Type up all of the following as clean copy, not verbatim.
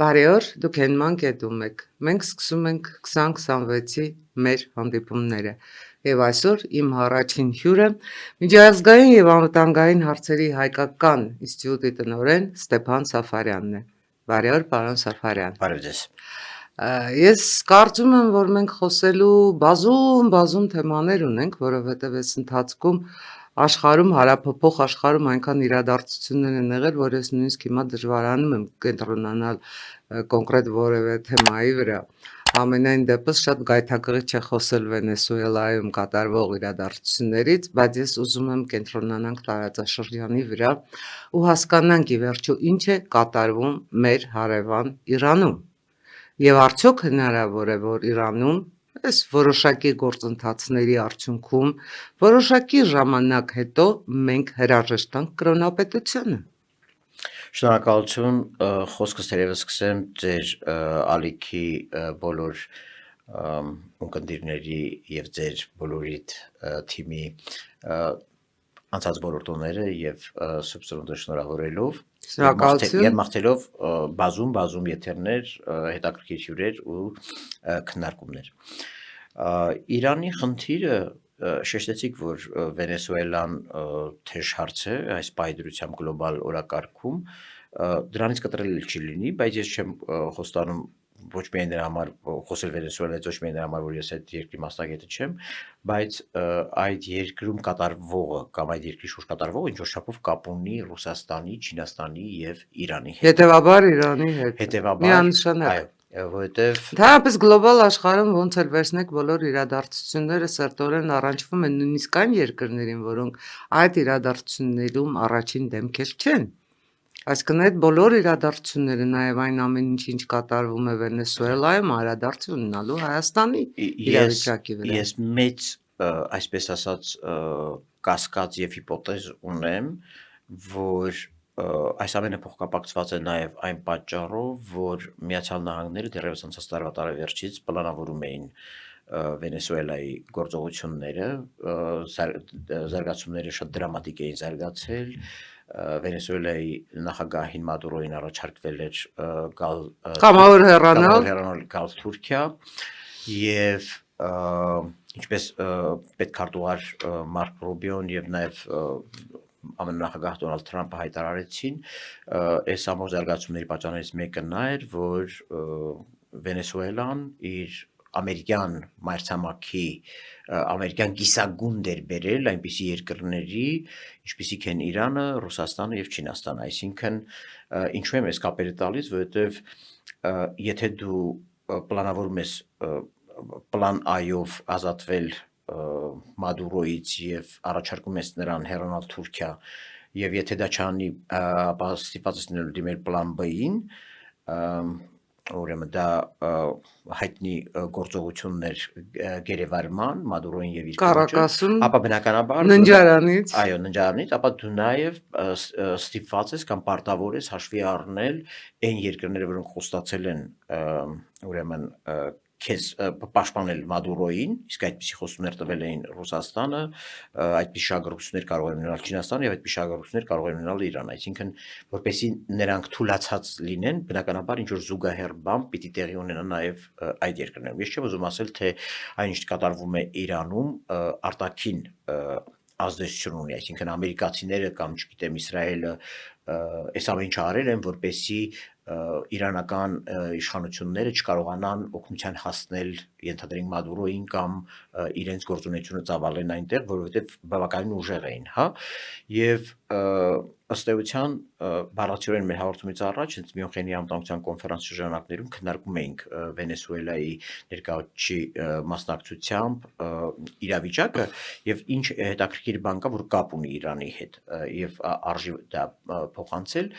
Բարի օր, դուք Հենման կետում եք։ Մենք սկսում ենք 2026-ի մեր հանդիպումները։ Եվ այսօր իմ առաջին հյուրը միջազգային եւ անվտանգային հարցերի հայկական ինստիտուտի տնօրեն Ստեփան Սաֆարյանն է։ Բարի օր, պարոն Սաֆարյան։ Բարև ձեզ։ Ես կարծում եմ, որ մենք խոսելու բազում թեմաներ ունենք, որովհետև այս ընթացքում աշխարհում հարաբփոփող աշխարհում այնքան իրադարձություններ են եղել, որ ես նույնիսկ հիմա դժվարանում եմ կենտրոնանալ կոնկրետ որևէ թեմայի վրա։ Ամենայն դեպս շատ գայթակղիչ է խոսել Վենեսուելայում կատարվող իրադարձություններից, բայց ես ուզում եմ կենտրոնանանք տարածաշրջանի վրա ու հասկանանք ի վերջո ինչ է կատարվում մեր հարևան Իրանում։ Եվ արդյոք հնարավոր է, որ Իրանում այս որոշակի գործընթացների արդյունքում որոշակի ժամանակ հետո մենք հրաժեշտանք կրոնապետությանը։ Շնորհակալություն, խոսքս թերևս սկսեմ ձեր ալիքի բոլոր ունկնդիրների եւ ձեր բոլորիդ թիմի անցած բոլոր տոները եւ Սուրբ Սրունդը շնորհավորելով եւ մաղթելով բազում եթերներ, հետաքրքիր հյուրեր ու քննարկումներ։ Իրանի խնդիրը շեշտեցիք, որ Վենեսուելան թեժ հարց է այս պայդրությամբ գլոբալ օրակարգում, դրանից կտրել չի լինի, բայց ես չեմ խոստանում ոչ միայն նրա համար խոսել Վենեսուելայից, ոչ միայն նրա համար, որ ես այդ երկրի մասնագետը չեմ, բայց այդ երկրում կատարվողը կամ այդ երկրի շուրջ կատարվողը ինչ որ չափով կապ ունի Ռուսաստանի, Չինաստանի եւ Իրանի հետ։ Հետևաբար Իրանի հետ։ Միանշանակ, այո, որովհետեւ Թեպետ գլոբալ աշխարհում ոնց էլ վերցնեք բոլոր իրադարձությունները սերտորեն առնչվում են նույնիսկ այն երկրներին, որոնք այդ իրադարձություններում առաջին դեմքեր չեն։ Այսինքն այդ բոլոր իրադարձությունները, նաև այն ամեն ինչ կատարվում է Վենեսուելայում, անդրադարձ ունենալու Հայաստանի իրավիճակի վրա։ Ես մեծ, այսպես ասած, կասկած եւ հիպոթեզ ունեմ, որ այս ամենը փոխկապակցված է նաև այն պատճառով, որ Միացյալ Նահանգները դեռևս անցած տարվա տարեվերջից պլանավորում էին Վենեսուելայի գործողությունները, զարգացումները շատ դրամատիկ էին զարգացել, Վենեսուելայի նախագահին Մադուրոին առաջարկվել էր կամավոր հեռանալ գալ Թուրքիա եւ ինչպես պետքարտուղար Մարկ Ռուբիոն եւ նաեւ ԱՄՆ-նախագահ Դոնալդ Թրամփը հայտարարեցին, այս ամբողջ զարգացումների պատճառներից մեկը նա էր, որ Վենեսուելան իր ամերիկյան մայրցամաքի ամերիկյան կիսագունդ էր բերել այնպիսի երկրների, ինչպիսիք են Իրանը, Ռուսաստանը եւ Չինաստանը, այսինքն ինչու եմ այս կապերը տալիս, որովհետեւ եթե դու պլանավորում ես պլան A-ով ազատվել Մադուրոից եւ առաջարկում ես նրան հեռանալ Թուրքիա եւ եթե դա չանի, ապա ստիպված ես լինելու դիմել պլան B-ին, ուրեմն դա հայտնի գործողություններ գերեվարման Մադուրոին եւ իր կառակասում, ապա բնականաբար ննջարանից, այո, ննջարանից, ապա դու նաեւ ստիպված ես կամ պարտավոր ես հաշվի առնել այն երկրները, որոնք խոստացել են ուրեմն քեզ պաշտպանել Մադուրոին, իսկ այդպիսի խոստումներ տվել էին Ռուսաստանը, այդպիսի շահագրգռություններ կարող են ունենալ Չինաստանը եւ այդպիսի շահագրգռություններ կարող են ունենալ Իրանը, այսինքն որպեսզի նրանք թուլացած լինեն, բնականաբար ինչ որ զուգահեռ բան պիտի տեղի ունենա նաեւ այդ երկրներում։ Ես չեմ ուզում ասել, թե այնինչ կատարվում է Իրանում արտաքին ազդեցություն ունի, այսինքն ամերիկացիները կամ չգիտեմ Իսրայելը այս ամեն ինչը արել են, որպեսզի իրանական իշխանությունները չկարողանան օգնության հասնել ենթադրենք Մադուրոին կամ իրենց գործունեությունը ծավալեն այնտեղ, որովհետև բավականին ուժեղ էին, հա, եւ ըստ էության բառացիորեն մեր հաղորդումից առաջ հենց Մյունխենի անվտանգության կոնֆերանսի ժամանակներում քննարկում էինք Վենեսուելայի ներկայացուցիչի մասնակցությամբ իրավիճակը եւ ինչ հետաքրքիր բան կա, որ կապ ունի Իրանի հետ եւ արժի դա փոխանցել,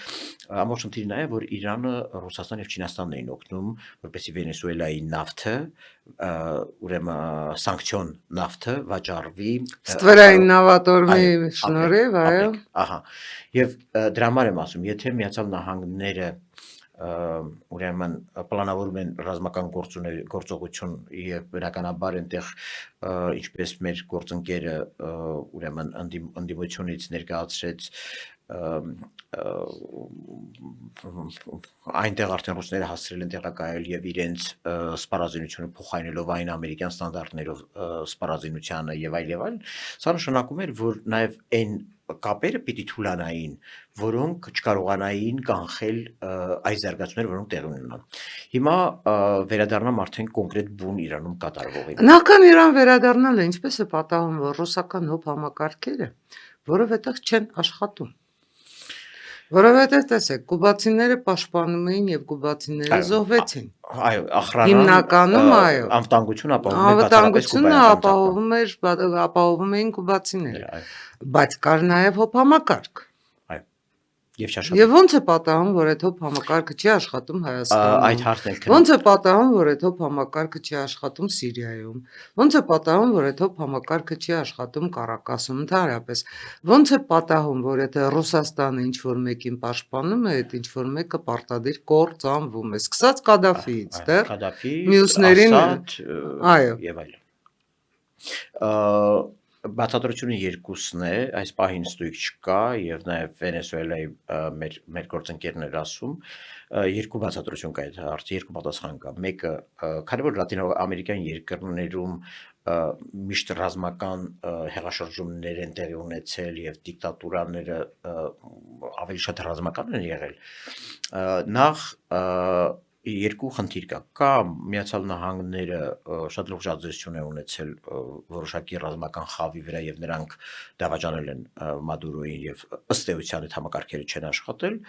ամբողջ խնդիրը նա է, որ Իրանը, Ռուսաստանն եւ Չինաստանն էին օգնում, որպեսզի Վենեսուելայի նավթը, ուրեմն սանկցիոն նավթը վաճառվի ստվերային նավատորմի շնորհիվ, այո, ահա, եւ դրա համար եմ ասում, եթե Միացյալ Նահանգները ուրեմն պլանավորում են ռազմական գործողություն եւ բնականաբար այնտեղ ինչպես մեր գործընկերը ուրեմն ընդդիմությունից ներկայացրեց այնտեղ արդեն ռուսները հասցրել են տեղակայել եւ իրենց սպառազինությունը փոխարինելով այն ամերիկյան ստանդարտներով սպառազինությանը եւ այլ, սա նշանակում էր, որ նաեւ այն կապերը պիտի թուլանային, որոնք չկարողանային կանխել այս զարգացումները, որոնք տեղի ունենան։ Հիմա վերադառնամ արդեն կոնկրետ բուն Իրանում կատարվողին։ Նախքան Իրան վերադառնալը ինչպես է պատահում, որ ռուսական հոբ համակարգերը որովհետև չեն աշխատում։ Որովհետև տեսեք, կուբացիները պաշտպանում էին եւ կուբացիները զոհվեցին։ Այո, ախրանան Հիմնականում այո։ անվտանգություն ապահովում էր ապահովում էին կուբացիները, այո, բայց կար նաեւ հոբ համակարգ։ եւ չաշխատում։ Եվ ոնց է պատահում, որ այդ հոբ համակարգը չի աշխատում Հայաստանում։ Այդ հարցն էլ Ոնց է պատահում, որ այդ հոբ համակարգը չի աշխատում Սիրիայում։ Ոնց է պատահում, որ այդ հոբ համակարգը չի աշխատում Կարակասում ընդհանրապես։ Ոնց է պատահում, որ եթե Ռուսաստանը ինչ որ մեկին պաշտպանում է, այդ ինչ որ մեկը պարտադիր կործանվում է, սկսած Կադաֆիից դեռ Կադաֆի, մյուսներին Ասադ, այո։ եւ այլն։ Բացատրությունը երկուսն է, այս պահին ստույգ չկա եւ նաեւ Վենեսուելայի մեր գործընկերներ ասում, երկու բացատրություն կա այդ հարցի, երկու պատասխան կա։ Մեկը, քանի որ լատինոամերիկյան երկրներում միշտ ռազմական հեղաշրջումներ են տեղի ունեցել եւ դիկտատուրաները ավելի շատ ռազմական են եղել, նախ երկու խնդիր կա։ Կամ Միացյալ Նահանգները շատ լուրջ ազդեցություն է ունեցել որոշակի ռազմական խավի վրա եւ նրանք դավաճանել են Մադուրոին եւ ըստ էության այդ համակարգերը չեն աշխատել,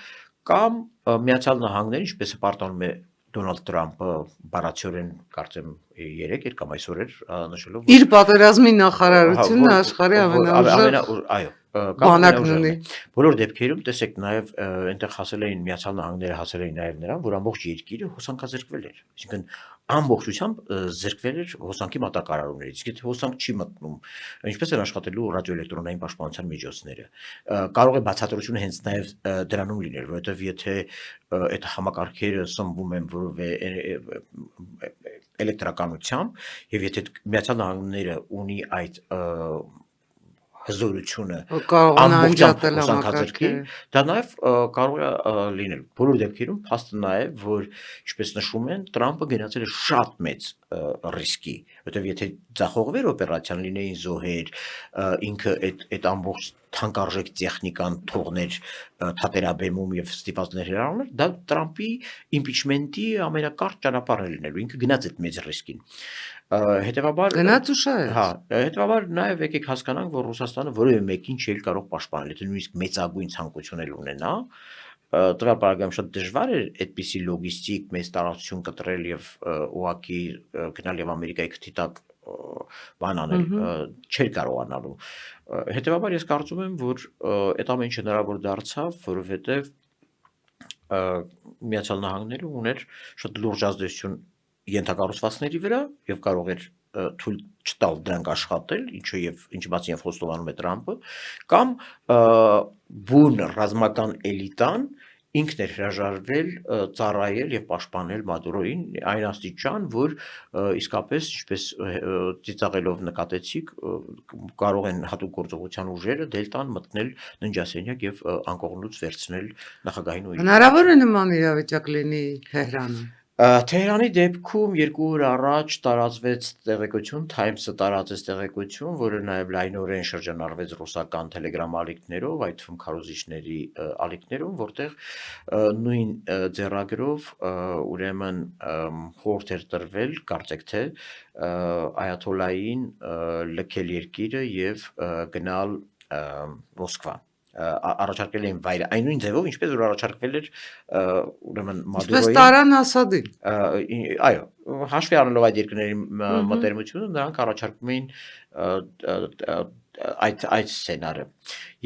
կամ Միացյալ Նահանգները, ինչպես է պարտանում է Դոնալդ Թրամփը բառացիորեն կարծեմ 3 կամ այսօր էր նշելով իր պատերազմի նախարարությունը աշխարհի ամենաուժեղ այո բանակն ունի։ Բոլոր դեպքերում տեսեք նաև այնտեղ հասել էին Միացյալ Նահանգները հասել էին նաև նրան, որ ամբողջ երկիրը հոսանքազրկվել էր, այսինքն ամբողջությամբ զրկվել էր հոսանքի մատակարարումներից, իսկ եթե հոսանք չի մտնում, ինչպես են աշխատելու ռադիոէլեկտրոնային պաշտպանության միջոցները։ Կարող է բացատրությունը հենց նաև դրանում լինել, որովհետև եթե այդ համակարգերը սնվում են որևէ էլեկտրականությամբ եւ եթե Միացյալ Նահանգները ունի այդ հզորությունը ամբողջությամբ հոսանքազրկի, դա նաև կարող է լինել։ Բոլոր դեպքերում փաստը նաև, որ ինչպես նշում են, Թրամփը գնացել է շատ մեծ ռիսկի, որովհետև եթե ձախողվեր օպերացիան, լինեին զոհեր, ինքը այդ ամբողջ թանկարժեք տեխնիկան թողներ թատերաբեմում եւ ստիպածներ հրահրել, դա Թրամփի իմպիչմենտի ամենակարճ ճանապարհն է լինելու, ինքը գնաց այդ մեծ ռիսկին։ Հետևաբար գնաց ու շատ։ Հա, հետևաբար նաև եկեք հասկանանք, որ Ռուսաստանը որևէ մեկին չի կարող պաշտպանել, եթե նույնիսկ մեծագույն ցանկություն էլ ունենա, տվյալ պարագայում շատ դժվար էր այդպիսի լոգիստիկ մեծ տարածություն կտրել եւ ուղակի գնալ եւ Ամերիկայի քթի տակ բան անել, չէր կարողանալու։ Հետևաբար ես կարծում եմ, որ այդ ամեն ինչը հնարավոր դարձավ, որովհետեւ Միացյալ Նահանգները ուներ շատ լուրջ ազդեցություն ենթակառուցվածքների վրա եւ կարող էր թույլ չտալ դրանք աշխատել, ինչի բացի եւ խոստովանում է Թրամփը, կամ բուն ռազմական էլիտան ինքն էր հրաժարվել ծառայել եւ պաշտպանել Մադուրոին այն աստիճան, որ իսկապես ինչպես ծիծաղելով նկատեցիք, կարող են հատուկ գործողության ուժերը դելտան մտնել ննջասենյակ եւ անկողնուց վերցնել նախագահին ու հնարավոր է նման իրավիճակ լինի Թեհրանում։ Թեհրանի դեպքում 2 օր առաջ տարածվեց տեղեկություն, Times-ը տարածեց տեղեկություն, որը նաև լայնորեն շրջանառվեց ռուսական Telegram ալիքներով, այդ թվում քարոզիչների ալիքներով, որտեղ նույն ձեռագրով ուրեմն խորհուրդ էր տրվել, կարծեք թե Այաթոլլային լքել երկիրը եւ գնալ Մոսկվա։ Առաջարկել էին վայրը այն նույն ձևով, ինչպես որ առաջարկվել էր ուրեմն Մադուրոյին։ Ինչպես տարան Ասադին։ Այո, հաշվի առնելով այդ երկրների մտերմությունը, նրանք առաջարկում էին այդ սցենարը։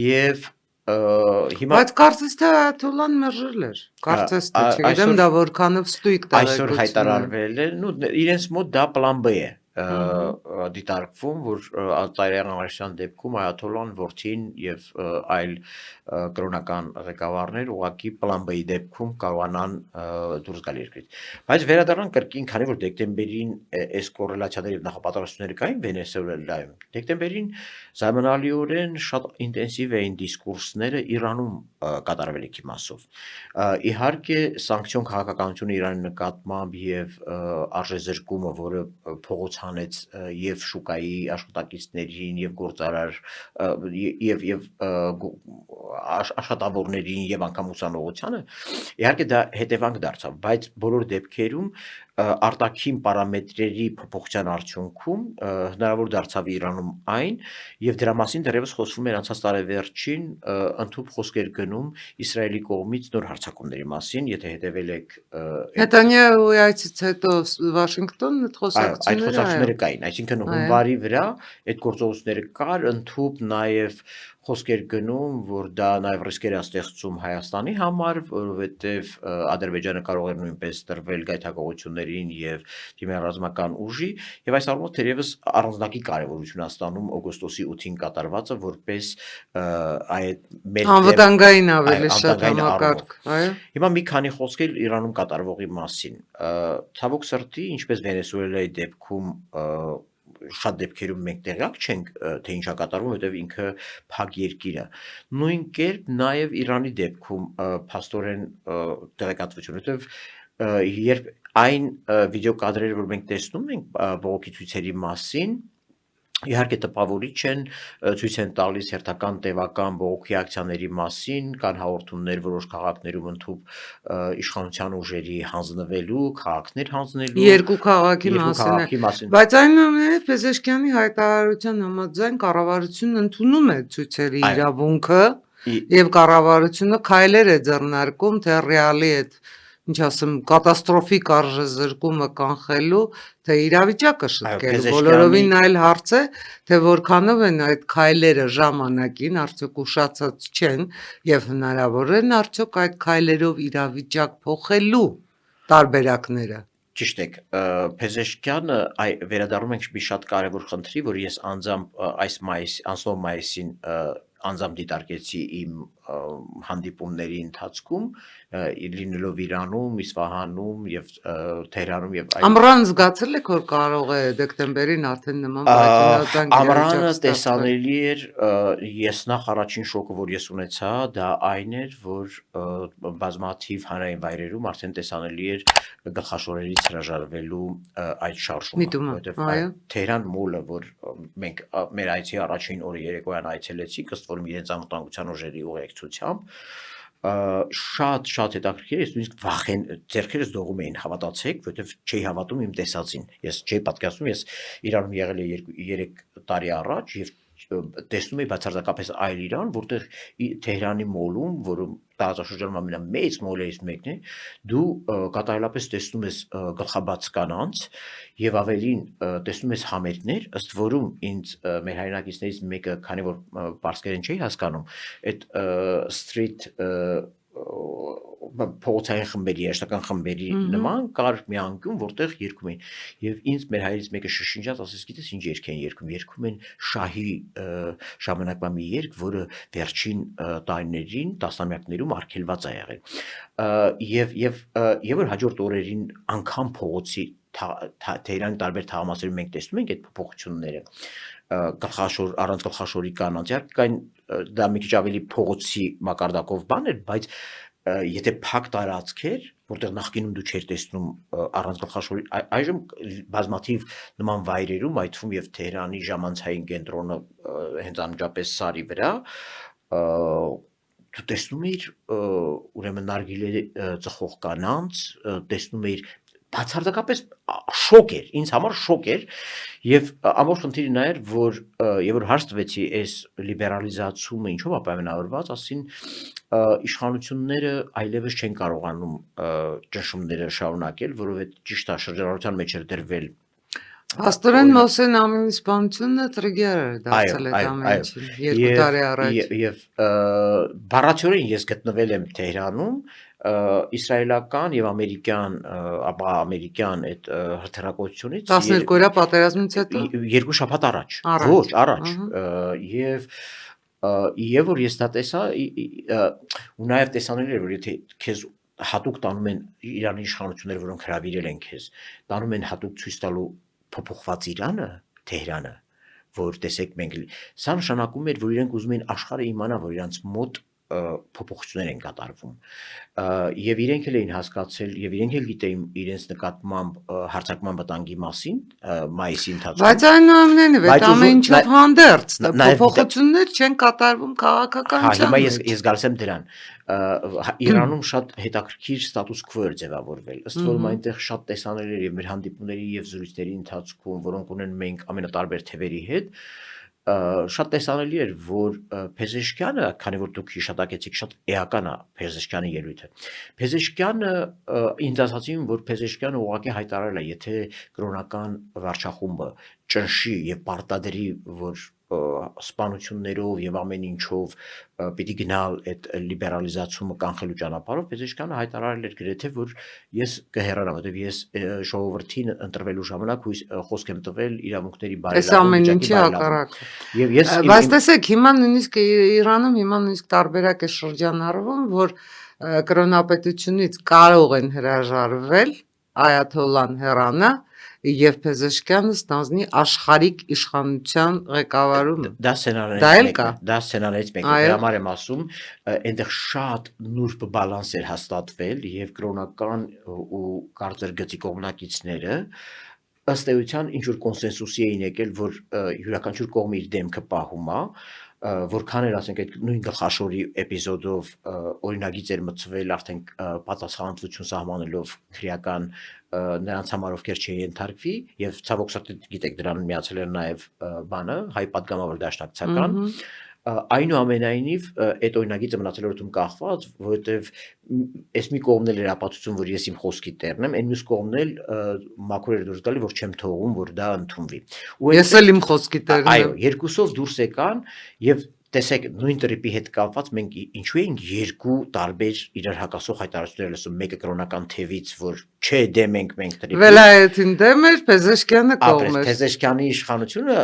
Եվ հիմա Բայց կարծես թե Այաթոլլան մերժել էր։ Կարծես թե, չգիտեմ դա որքանով ստույգ այսօր հայտարարվել է, իրենց մոտ դա պլան B է։ դիտարկվում, որ Տահիրան Ամարիշյան դեպքում Այաթոլլան որդին եւ այլ կրոնական ղեկավարներ ուղղակի պլան B-ի դեպքում կարողանան դուրս գալ երկրից։ Բայց վերադառնանք կրկին, քանի որ դեկտեմբերին այս կոռելացիաները եւ նախապատրաստությունները կային Վենեսուելայում, դեկտեմբերին զարմանալիորեն շատ ինտենսիվ էին դիսկուրսները Իրանում կատարվելիքի մասով։ Իհարկե սանկցիոն քաղաքականությունը Իրանի նկատմամբ եւ արժեզրկումը, որը փողոց հանեց եւ շուկայի աշխատակիցներին եւ գործարար եւ աշխատավորներին եւ անգամ ուսանողությանը, իհարկե դա հետևանք դարձավ, բայց բոլոր դեպքերում արտաքին պարամետրերի փոփոխության արդյունքում հնարավոր դարձավ Իրանում այն եւ դրա մասին դեռևս խոսվում էր անցած տարեվերջին ընդհանուր խոսքեր գնում Իսրայելի կողմից նոր հարձակումների մասին, եթե հետևել եք Նետանյահուի այցից հետո Վաշինգտոն այդ այդ խոսակցությունները խոսակցությունները կային, այսինքն հունվարի վրա այդ գործողությունները կար, ընդհանուր նաեւ խոսքեր գնում, որ դա նաեւ ռիսկեր է ստեղծում Հայաստանի համար, որովհետեւ Ադրբեջանը կարող է նույնպես տրվել գայթակղություններին եւ դիմել ռազմական ուժի, եւ այս առումով թերևս առանձնակի կարեւորություն է ստանում օգոստոսի 8-ին կատարվածը, որպես այդ մեր անվտանգային ավելի շատ անվտանգային համակարգ, այո։ Հիմա մի քանի խոսքեր Իրանում կատարվողի մասին։ Ցավոք սրտի, ինչպես Վենեսուելայի դեպքում շատ դեպքերում մենք տեղյակ չենք, թե ինչա կատարվում, որտեղ ինքը փակ երկիր է։ Նույն կերպ նաև Իրանի դեպքում փաստորեն տեղեկատվություն, որտեղ երբ այն վիդեոկադրերը, որ մենք տեսնում ենք բողոքի ցույցերի մասին, իհարկե տպավորիչ են, ցույց են տալիս հերթական տևական բողոքի ակցիաների մասին, կան հաղորդումներ որոշ քաղաքներում ընդհանուր իշխանության ուժերի հանձնվելու, քաղաքներ հանձնելու, Երկու քաղաքի քաղաքի մասին է, մասին։ բայց այնուամենայնիվ Պեզեշքյանի հայտարարության համաձայն կառավարությունն ընդունում է ցույցերի Այո։ իրավունքը Ի- եւ կառավարությունը քայլեր է ձեռնարկում թե ռեալի այդ ինչ ասեմ կատաստրոֆիկ արժեզրկումը կանխելու, թե իրավիճակը շտկելու, Պեզեշքյանի- բոլորովին այլ հարց է, թե որքանով են այդ քայլերը ժամանակին, արդյոք ուշացած չեն եւ հնարավոր են արդյոք այդ քայլերով իրավիճակ փոխելու տարբերակները։ Ճիշտ եք, Փեզեշքյանը վերադառնում ենք մի շատ կարևոր խնդրի, որ ես անձամբ անցնող մայիսին անձամբ դիտարկեցի իմ հանդիպումների ընթացքում, լինելով Իրանում, Իսֆահանում եւ Թեհրանում եւ Ամռան զգացել եք, որ կարող է դեկտեմբերին արդեն նման պայթյունատան Ամռանը տեսանելի էր, ես նախ առաջին շոկը, որ ես ունեցա, դա այն էր, որ բազմաթիվ հանրային վայրերում արդեն տեսանելի էր գլխաշորերից հրաժարվելու այդ շարժումը, Միտումը, որովհետև այո։ Թեհրան մոլը, որ մենք մեր այցի առաջին օրը երեկոյան այցելեցինք, ըստ որում իրենց անվտանգության ուժերի ուղեկցությամբ, շատ հետաքրքիր է, ես նույնիսկ վախեն ձեռքերս դողում էին, հավատացեք, որովհետև չէի հավատում իմ տեսածին։ Ես չէի պատկերացնում, ես Իրանում եղել եմ 3 տարի առաջ եւ տեսնում էի բացարձակապես այլ Իրան, որտեղ Թեհրանի մոլում, որը տարածաշրջանում ամենամեծ մոլերից մեկն է, դու կատարելապես տեսնում ես գլխաբաց կանանց եւ ավելին տեսնում ես համերգներ, ըստ որում ինձ մեր հայրենակիցներից մեկը, քանի որ պարսկերեն չէի հասկանում, այդ street փողոցային խմբերի, երաժշտական խմբերի նման կար մի անկյուն, որտեղ երգում էին։ Եվ ինձ մեր հայրից մեկը շշնջաց, ասես գիտես ինչ երգ են երգում, երգում են շահի ժամանակվա մի երգ, որը վերջին տարիներին, տասնամյակներում արգելված է եղել։ Եվ որ հաջորդ օրերին անգամ փողոցի Թեհրանի տարբեր թաղամասերում մենք տեսնում ենք այդ փոփոխությունները, առանց գլխաշորի կանանց, իհարկե դա մի քիչ ավելի փողոցի մակարդակով բան էր, բայց եթե փակ տարածք էր, որտեղ նախկինում դու չէր տեսնում առանց գլխաշորի, այժմ բազմաթիվ նման վայրերում, այդ թվում եւ Թեհրանի ժամանցային կենտրոնը հենց անմիջապես Սարի վրա, դու տեսնում էիր ուրեմն նարգիլե ծխող կանանց, տեսնում էիր բացարձակապես շոկ էր, ինձ համար շոկ էր եւ ամբողջ խնդիրը նա էր, որ հարց տվեցի այս լիբերալիզացումը ինչով է պայմանավորված, ասին իշխանությունները այլևս չեն կարողանում ճնշումները շարունակել, որովհետեւ ճիշտ է շրջանառության մեջ էր դրվել Աստորեն Մոսեն Ամինի սպանությունը տրիգեր էր դարձել այդ ամեն ինչին 2 տարի առաջ։ Եվ բառացիորեն ես գտնվել եմ Թեհրանում, իսրայելական եւ ամերիկյան այդ հրթիռակոծությունից 12-օրյա պատերազմից հետո երկու շաբաթ առաջ, Առաջ, ոչ, առաջ, ահա։ եւ որ ես դա տեսա ու նաեւ տեսանելի էր որ եթե քեզ հատուկ տանում են Իրանի իշխանությունները, որոնք հրավիրել են քեզ, տանում են հատուկ ցույց տալու փոփոխված Իրանը, Թեհրանը, որ տեսեք մենք սա նշանակում էր որ իրենք ուզում էին աշխարհը իմանա որ իրանց մոտ փոփոխություններ են կատարվում եւ իրենք էլ էին հասկացել եւ իրենք էլ գիտեին իրենց նկատմամբ հարձակման վտանգի մասին մայիսի ընթացքում Բայց այնուամենայնիվ այդ ամեն ինչով հանդերձ Նաև փոփոխություններ չեն կատարվում Հա, քաղաքականության հիմա մեջ։ ես գալիս եմ դրան։ Իրանում շատ հետաքրքիր ստատուս քվո էր ձևավորվել։ Ըստ որում այնտեղ շատ տեսանելի էր եւ մեր հանդիպումների եւ զրույցների ընթացքում, որոնք ունեն մենք ամենատարբեր թևերի հետ, շատ տեսանելի էր, որ Փեզեշկյանը, քանի որ դուք հիշատակեցիք, շատ էական է Փեզեշկյանի ելույթը։ Փեզեշկյանը ինձ ասացին, որ Փեզեշկյանը ուղղակի հայտարարել է, եթե կրոնական վարչախումբը ճնշի եւ պարտադրի, որ սպանություններով եւ ամեն ինչով պիտի գնալ այդ լիբերալիզացումը կանխելու ճանապարհով Փեզեշկյանը հայտարարել էր գրեթե որ ես կհեռանամ, որտեղ ես ժողովրդին ընտրվելու ժամանակ խոսք եմ տվել իրավունքների Այս բարելավում ամեն վիճակի ինչի բարելավում հակառակը։ եւ ես Բայց տեսեք, հիմա նույնիսկ Իրանում հիմա նույնիսկ տարբերակ է շրջանառվում, որ կրոնապետությունից կարող են հրաժարվել Այաթոլլան հեռանա եւ Փեզեշկյանը ստանձնի աշխարհիկ իշխանության ղեկավարումը։ դա սցենարներից Դա էլ մեկն կա։ է, դա սցենարներից մեկն է, Այո։ դրա համար եմ ասում, այնտեղ շատ նուրբ բալանս էր հաստատվել եւ կրոնական ու կարծր գծի կողմնակիցները ըստ էության ինչ որ կոնսենսուսի էին եկել, որ յուրաքանչյուր կողմը իր դեմքը պահում է, որքան էր ասենք այդ նույն գլխաշորի էպիզոդով օրինագիծ էր մտցվել արդեն պատասխանատվություն սահմանելով քրեական նրանց համար ովքեր չէին ենթարկվի եւ ցավոք սրտի գիտեք դրան միացել էր նաեւ բանը հայ падգամավոր դաշնակցական այնուամենայնիվ այդ օրինագիծը մնացել էր ոտում կախված որովհետեւ այս մի կողմն էլ էր ապացուցում որ ես իմ խոսքի տերն եմ այն մյուս կողմն էլ մաքուր էր դուրս գալի որ չեմ թողում որ դա ընդունվի Ես էլ իմ խոսքի տերն այո եմ։ երկուսով դուրս եկան եւ տեսեք նույն տրիպի հետ կապված մենք ինչու ենք երկու տարբեր իրար հակասող հայտարարություններ լսում մեկը կրոնական թևից որ չէ դեմ ենք մենք տրիպի Վելայեթին դեմ էր, Փեզեշկյանը կողմ ապրես էր։ Փեզեշկյանի իշխանությունը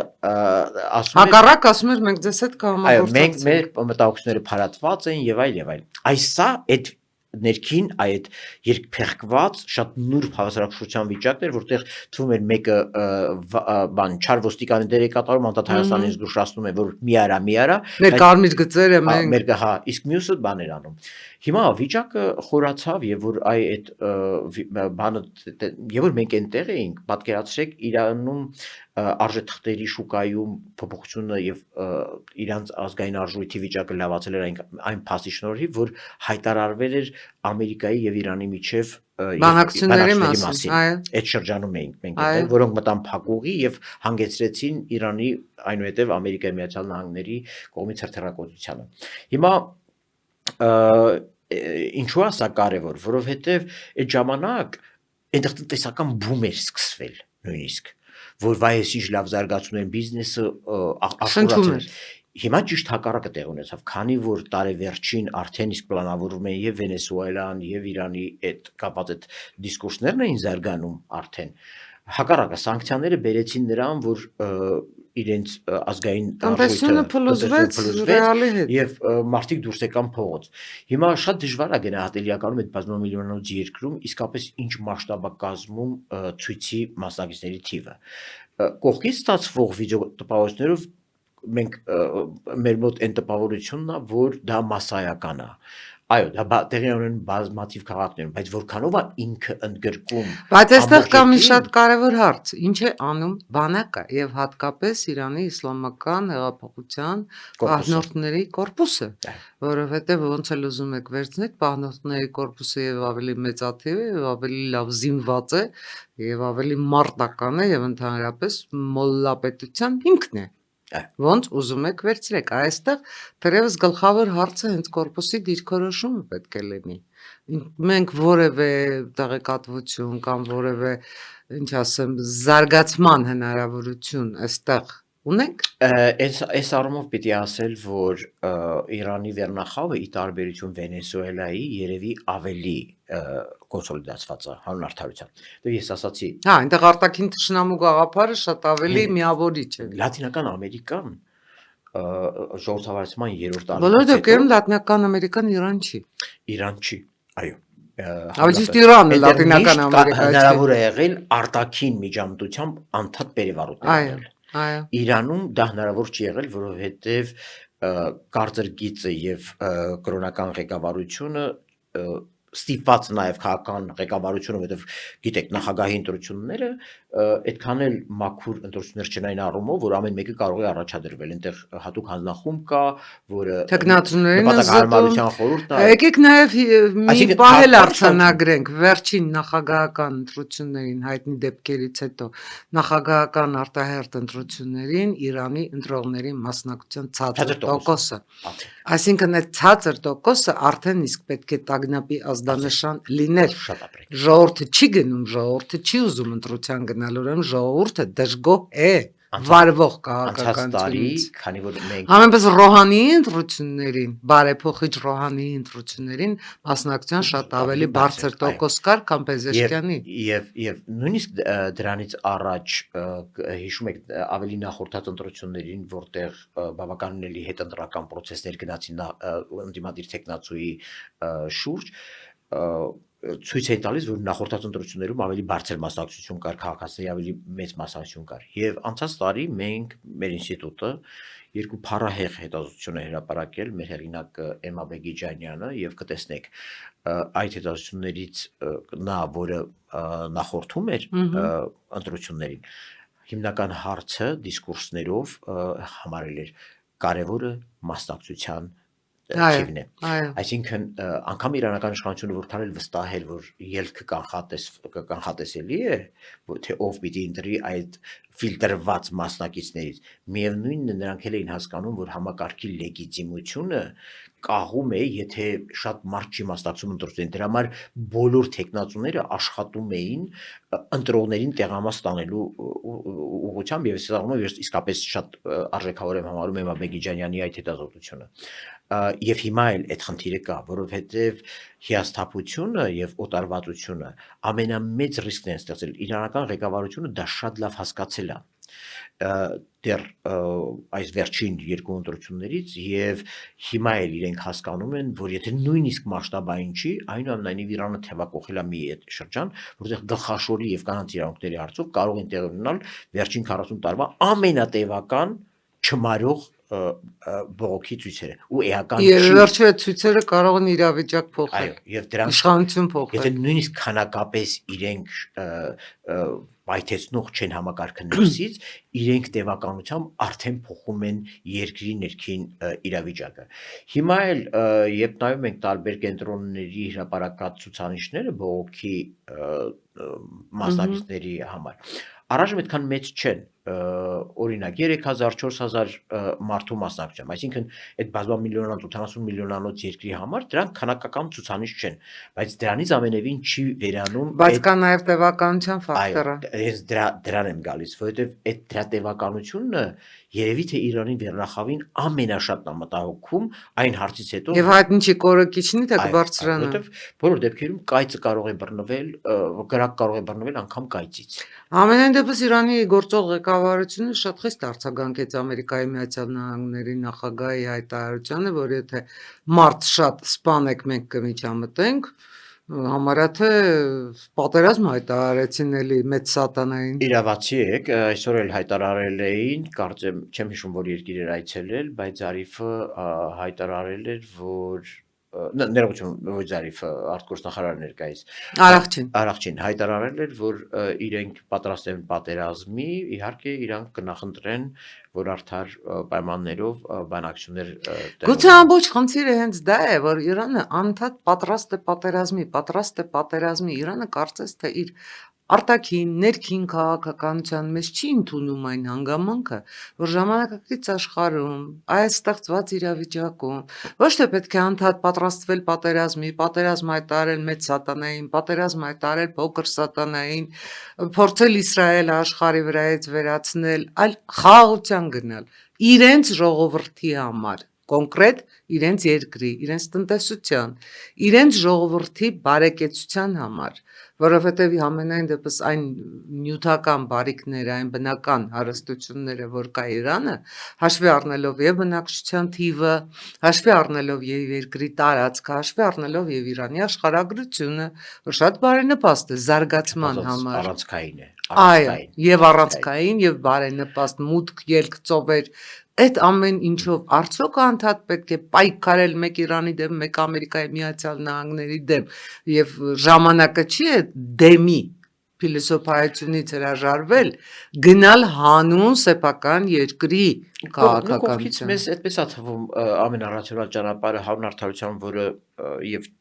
ասում է Հակառակ ասում էր մենք ձեզ հետ այո մենք կհամագործակցենք։ մեր մտահոգությունները փարատված են եւ այլ այս սա այդ ներքին այդ երկփեղկված շատ նուրբ հավասարակշռության վիճակն էր որտեղ թվում էր մեկը բան չար ոստիկանի դեր է կատարում անդադ Հայաստանին զգուշացնում է որ մի արա Մեր կարմիր գծերը մենք մեր հա իսկ մյուսը բան էր անում հիմա վիճակը խորացավ եւ որ այդ բանը եւ որ մենք այնտեղ էինք պատկերացրեք Իրանում արժեթղթերի շուկայում փոփոխությունը եւ իրանց ազգային արժույթի վիճակը լավացել էր այն փաստի շնորհիվ որ հայտարարվել էր Ամերիկայի եւ Իրանի միջև բանակցությունների մասին, այո։ այդ շրջանում էինք մենք այնտեղ որոնք մտան փակուղի եւ հանգեցրեցին Իրանի այնուհետեւ Ամերիկայի Միացյալ Նահանգների կողմից հրթիռակոծությանը հիմա ինչու է սա կարևոր որովհետեւ այդ ժամանակ այնտեղ տնտեսական բում էր սկսվել նույնիսկ որ վայ էս ինչ լավ զարգացում են բիզնեսը շնչում էր Հիմա ճիշտ հակառակը տեղ ունեցավ, քանի որ տարեվերջին արդեն իսկ պլանավորում են եւ Վենեսուելան եւ Իրանի այդ կապված այդ դիսկուրսներն էին զարգանում արդեն։ Հակառակը սանկցիաները բերեցին նրան, որ իրենց ազգային տնտեսությունը փլուզվեց ռեալի հետ եւ մարդիկ դուրս եկան փողոց։ Հիմա շատ դժվար է գնահատել իրականում այդ բազմամիլիոնանոց երկրում իսկապես ինչ մասշտաբակազմում ցույցի մասնակիցների թիվը։ Կողքից ստացվող վիդեո տպավորություններով մենք մեր մոտ այն տպավորությունն է, որ դա massայական է։ Այո, դա տեղի ունեն բազմաթիվ քաղաքներում, բայց որքանով է ինքը ընդգրկում։ Բայց այստեղ կա մի շատ կարևոր հարց. ինչ է անում բանակը եւ հատկապես Իրանի իսլամական հեղափոխության պահնորդների կորպուսը, որովհետեւ ոնց էլ ուզում եք վերցնեք, պահնորդների կորպուսը եւ ավելի մեծաթիվ է, եւ ավելի լավ զինված է, եւ ավելի մարտական է եւ ընդհանրապես մոլլապետության հիմքն է։ Ոնց ուզում եք վերցրեք, այստեղ թերևս գլխավոր հարցը հենց կորպուսի դիրքորոշումը պետք է լինի։ Մենք որևէ տեղեկատվություն կամ որևէ, ինչ ասեմ, զարգացման հնարավորություն այստեղ ունենք։ Այս առումով պիտի ասել, որ Իրանի վերնախավը ի տարբերություն Վենեսուելայի երևի ավելի կոնսոլիդացված է հանուն արդարության։ Դե ես ասացի, Հա, այնտեղ արտաքին թշնամու գաղափարը շատ ավելի միավորիչ է։ Լատինական Ամերիկան ժողովրդավարության 3-րդ Բոլոր տարիքից դեպքերում Լատինական Ամերիկան Իրան չի։ Իրան չի, այո։ Ավելի ճիշտ Իրանը Լատինական Ամերիկա չի։ Հնարավոր է եղել արտաքին միջամտությամբ անդադ պերևարութ Այո, այո։ Իրանում դա հնարավոր չի եղել, որովհետև կարծր գիծը եւ կրոնական ղեկավարությունը ստիպված նաև քաղաքական ղեկավարությունը, որովհետև գիտեք, նախագահի ընտրությունները այդքան էլ մաքուր ընտրություններ չեն այն առումով, որ ամեն մեկը կարող է առաջադրվել։ Այնտեղ հատուկ հանձնախումբ կա, որը Թեկնածուներին նպատակահարմարության խորհուրդն է։ Եկեք նաև մի Այսինքն բան էլ քաղաքական արձանագրենք վերջին նախագահական ընտրություններին հայտնի դեպքերից հետո նախագահական արտահերթ ընտրություններին Իրանի ընտրողների մասնակցության ցածր տոկոսը։ Այսինքն այդ ցածր տոկոսը արդեն իսկ պետք է տագնապի ազդանշան լիներ։ Ժողովուրդը չի գնում, ժողովուրդը չի ուզում ընտրության գնալ, ուրեմն ժողովուրդը դժգոհ է վարվող քաղաքականությունից։ Քանի որ մենք Ամենպես Ռոհանիի ընտրություններին, բարեփոխիչ Ռոհանիի ընտրություններին մասնակցության շատ ավելի բարձր տոկոս կար, քան Պեզեշկյանի։ Եվ նույնիսկ դրանից առաջ հիշում եք ավելի նախորդած ընտրություններին, որտեղ բավականին էլի հետընտրական process-ներ գնացին ընդդիմադիր տեխնացուի շուրջ, ցույց է տալիս, որ նախորդած ընտրություններում ավելի բարձր մասնակցություն կար, քաղաքացիների ավելի մեծ մասնակցություն կար։ Եվ անցած տարի մենք մեր ինստիտուտը երկու փառահեղ հետազոտություն է հրապարակել մեր հեղինակը Էմմա Բեգիջանյանը եւ կտեսնեք այդ հետազոտություններից նա, որը նախորդում էր ընտրություններին, հիմնական հարցը դիսկուրսներով համարել էր կարևորը մասնակցության թիվն է։ Այսինքն անգամ իրանական իշխանությունը որքան էլ վստահ էր, որ ելքը կանխատեսելի է, թե ով պիտի ընտրի այդ ֆիլտրված մասնակիցներից, միևնույնն է նրանք էլ էին հասկանում, որ համակարգի լեգիտիմությունը կաղում է, եթե շատ մարդ չի մասնակցում ընտրություններին։ Դրա համար բոլոր տեխնացուները աշխատում էին ընտրողներին տեղամաս տանելու ուղղությամբ, եւ այս առումով ես իսկապես շատ արժեքավոր եմ համարում Էմմա Բեգիջանյանի այդ հետազոտությունը։ Եվ հիմա էլ այդ խնդիրը կա, որովհետև հիասթափությունը եւ օտարվածությունը ամենամեծ ռիսկն են ստեղծել։ Իրանական ղեկավարությունը դա շատ լավ հասկացել է դեռ այս վերջին երկու ընտրություններից եւ հիմա էլ իրենք հասկանում են, որ եթե նույնիսկ մասշտաբային չի, այնուամենայնիվ Իրանը թևակողել է մի այդ շրջան, որտեղ գլխաշորի եւ կանանց իրավունքների հարցով կարող են տեղի ունենալ վերջին 40 տարվա ամենատևական չմարող բողոքի ցույցերը ու էական չի։ Եվ վերջի ցույցերը կարող են իրավիճակ փոխել։ Այո, եւ դրանք իշխանություն փոխել։ Եթե նույնիսկ քանակապես իրենք պայթեցնող չեն համակարգը ներսից, իրենք տևականությամբ արդեն փոխում են երկրի ներքին իրավիճակը։ Հիմա էլ երբ նայում ենք տարբեր կենտրոնների հրապարակած ցուցանիշները բողոքի մասնակիցների համար, առայժմ այդքան մեծ չեն, օրինակ 3000, 4000 մարդու մասնակցությամբ, այսինքն այդ բազմամիլիոնանոց 80 միլիոնանոց երկրի համար դրանք քանակական ցուցանիշ չեն, բայց դրանից ամենևին չի վերանում Բայց կա նաև տևականության ֆակտորը։ Ես դրան եմ գալիս, որովհետև այդ դրա տևականությունը երևի թե Իրանի վերնախավին ամենաշատն է մտահոգում այն հարցից հետո։ Եվ հայտնի չի կորեկիչնի թե կբարձրանա։ Որովհետև բոլոր դեպքերում կայծը կարող է բռնվել, գրակ կարող է բռնվել անգամ կայծից։ Ամենայն դեպս Իրանի գործող ղեկավարությունը շատ խիստ արձագանքեց Ամերիկայի Միացյալ Նահանգների նախագահի հայտարարությանը, որ եթե մարդ շատ սպանեք մենք կմիջամտենք, համարյա թե պատերազմ հայտարարեցին էլի մեծ սատանային։ Իրավացի եք, այսօր էլ հայտարարել էին, կարծեմ, չեմ հիշում, որ երկիր էր այցելել, բայց Զարիֆը հայտարարել էր, որ ներողություն, ոչ Զարիֆը, արտգործնախարարը ներկայիս։ Արաղչին հայտարարել էր, որ իրենք պատրաստ են պատերազմի, իհարկե իրանք կնախընտրեն, որ արդար պայմաններով բանակցություններ Գուցե ամբողջ խնդիրը հենց դա է, որ Իրանը անդադ պատրաստ է պատերազմի, Իրանը կարծես թե իր արտաքին, ներքին քաղաքականության մեջ չի ընդունում այն հանգամանքը, որ ժամանակակից աշխարհում, այս ստեղծված իրավիճակում ոչ թե պետք է անդադ պատրաստվել պատերազմի, պատերազմ հայտարարել մեծ սատանային, պատերազմ հայտարարել փոքր սատանային, փորձել Իսրայելը աշխարհի վրայից վերացնել, այլ խաղաղության չեն գնալ իրենց ժողովրդի համար, կոնկրետ իրենց երկրի, իրենց տնտեսության, իրենց ժողովրդի բարեկեցության համար, որովհետև ամենայն դեպս այն նյութական բարիքները, այն բնական հարստությունները, որ կա Իրանը, հաշվի առնելով եւ բնակչության թիվը, հաշվի առնելով եւ երկրի տարածքը, հաշվի առնելով եւ Իրանի աշխարհագրությունը, որ շատ բարենպաստ է զարգացման համար։ Առանցքային է, Այո, եւ առանցքային եւ բարենպաստ մուտք, ելք, ծովեր, այդ ամեն ինչով արդյոք անդադ պետք է պայքարել մեկ Իրանի դեմ, մեկ Ամերիկայի Միացյալ Նահանգների դեմ եւ ժամանակը չի է դեմի փիլիսոփայությունից հրաժարվել, գնալ հանուն սեփական երկրի Կողքից քաղաքականության։ մեզ այդպես է թվում ամենառացիոնալ ճանապարհը հանուն արդարության, որը եւ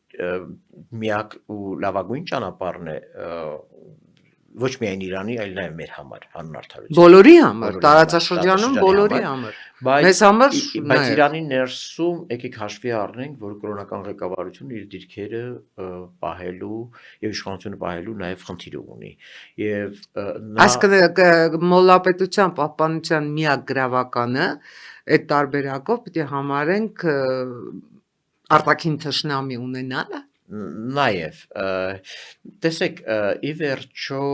միակ ու լավագույն ճանապարհն է ոչ միայն Իրանի, այլ նաև մեր համար հանուն արդարության։ Բոլորի համար, տարածաշրջանում բոլորի համար։ Մեզ համար բայց Իրանի ներսում եկեք հաշվի առնենք, որ կրոնական ղեկավարությունը իր դիրքերը պահելու եւ իշխանությունը պահելու նաև խնդիր ունի։ Եվ Այսինքն մոլապետության պահպանության միակ գրավականը այդ տարբերակով պիտի համարենք արտաքին թշնամի ունենալը։ Նաև տեսեք ի վերջո